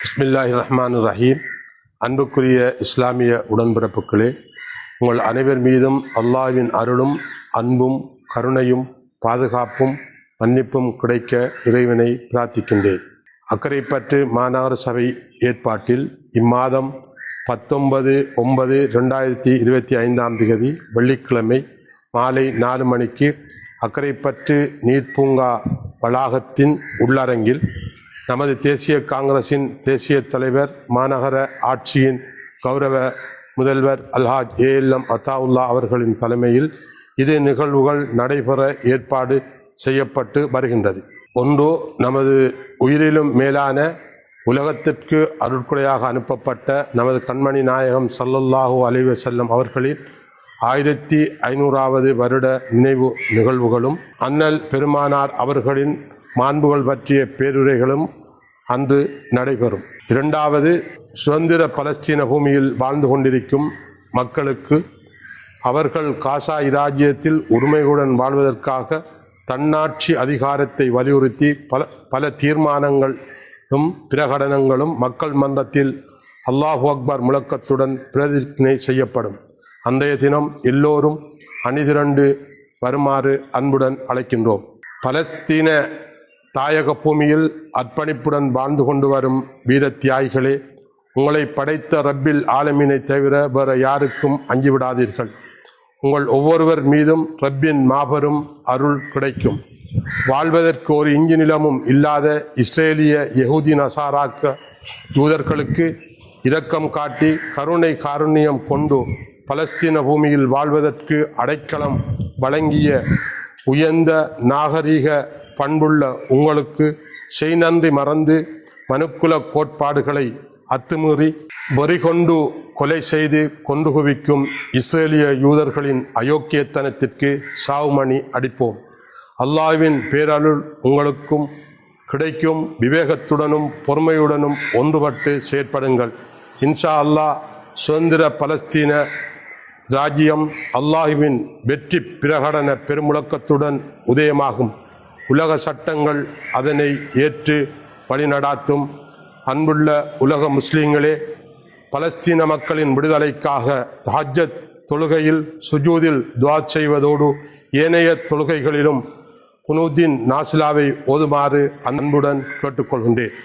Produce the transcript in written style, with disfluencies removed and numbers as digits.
பிஸ்மில்லாஹிர்ரஹ்மானிர்ரஹீம். அன்புக்குரிய இஸ்லாமிய உடன்பிறப்புகளே, உங்கள் அனைவர் மீதும் அல்லாஹ்வின் அருளும் அன்பும் கருணையும் பாதுகாப்பும் மன்னிப்பும் கிடைக்க இறைவனை பிரார்த்திக்கின்றேன். அக்கரைப்பற்று மாநகர சபை ஏற்பாட்டில் இம்மாதம் 19/9/2025 வெள்ளிக்கிழமை மாலை 4 மணிக்கு அக்கரைப்பற்று நீர்ப்பூங்கா வளாகத்தின் உள்ளரங்கில் நமது தேசிய காங்கிரசின் தேசிய தலைவர், மாநகர ஆட்சியின் கௌரவ முதல்வர் அல்ஹாஜ் ஏஎல்எம் அத்தாவுல்லா அவர்களின் தலைமையில் இரு நிகழ்வுகள் நடைபெற ஏற்பாடு செய்யப்பட்டு வருகின்றது. ஒன்று, நமது உயிரிலும் மேலான உலகத்திற்கு அருட்கொடையாக அனுப்பப்பட்ட நமது கண்மணி நாயகம் ஸல்லல்லாஹு அலைஹி வஸல்லம் அவர்களின் 1500வது வருட நினைவு நிகழ்வுகளும், அண்ணல் பெருமானார் அவர்களின் மாண்புகள் பற்றிய பேருரைகளும் அன்று நடைபெறும். இரண்டாவது, சுதந்திர பலஸ்தீன பூமியில் வாழ்ந்து கொண்டிருக்கும் மக்களுக்கு அவர்கள் காசா இராஜ்யத்தில் உரிமையுடன் வாழ்வதற்காக தன்னாட்சி அதிகாரத்தை வலியுறுத்தி பல தீர்மானங்களும் பிரகடனங்களும் மக்கள் மன்றத்தில் அல்லாஹு அக்பர் முழக்கத்துடன் பிரதிஜை செய்யப்படும். அன்றைய தினம் எல்லோரும் அணிதிரண்டு வருமாறு அன்புடன் அழைக்கின்றோம். பலஸ்தீன தாயக பூமியில் அர்ப்பணிப்புடன் வாழ்ந்து கொண்டு வரும் வீர தியாகிகளே, உங்களை படைத்த ரப்பில் ஆலமீனை தவிர வேற யாருக்கும் அஞ்சிவிடாதீர்கள். உங்கள் ஒவ்வொருவர் மீதும் ரப்பின் மாபெரும் அருள் கிடைக்கும். வாழ்வதற்கு ஒரு இஞ்சு நிலமும் இல்லாத இஸ்ரேலிய யஹூதி நசாராக்க யூதர்களுக்கு இரக்கம் காட்டி காருண்யம் கொண்டு பலஸ்தீன பூமியில் வாழ்வதற்கு அடைக்கலம் வழங்கிய உயர்ந்த நாகரீக பண்புள்ள உங்களுக்கு செய்நன்றி மறந்து மனுக்குல கோட்பாடுகளை அத்துமீறி வெறிகொண்டு கொலை செய்து கொண்டு குவிக்கும் இஸ்ரேலிய யூதர்களின் அயோக்கியத்தனத்திற்கு சாவுமணி அடிப்போம். அல்லாஹ்வின் பேரருள் உங்களுக்கும் கிடைக்கும். விவேகத்துடனும் பொறுமையுடனும் ஒன்றுபட்டு செயற்படுங்கள். இன்ஷா அல்லாஹ் சுதந்திர பலஸ்தீன ராஜ்யம் அல்லாஹ்வின் வெற்றி பிரகடன பெருமுழக்கத்துடன் உதயமாகும். உலக சட்டங்கள் அதனை ஏற்று வழிநடாத்தும். அன்புள்ள உலக முஸ்லீம்களே, பலஸ்தீன மக்களின் விடுதலைக்காக தஹஜ்ஜத் தொழுகையில் சுஜூதில் துஆ செய்வதோடு ஏனைய தொழுகைகளிலும் குனூத்தின் நாசிலாவை ஓதுமாறு அன்புடன் கேட்டுக்கொள்கின்றேன்.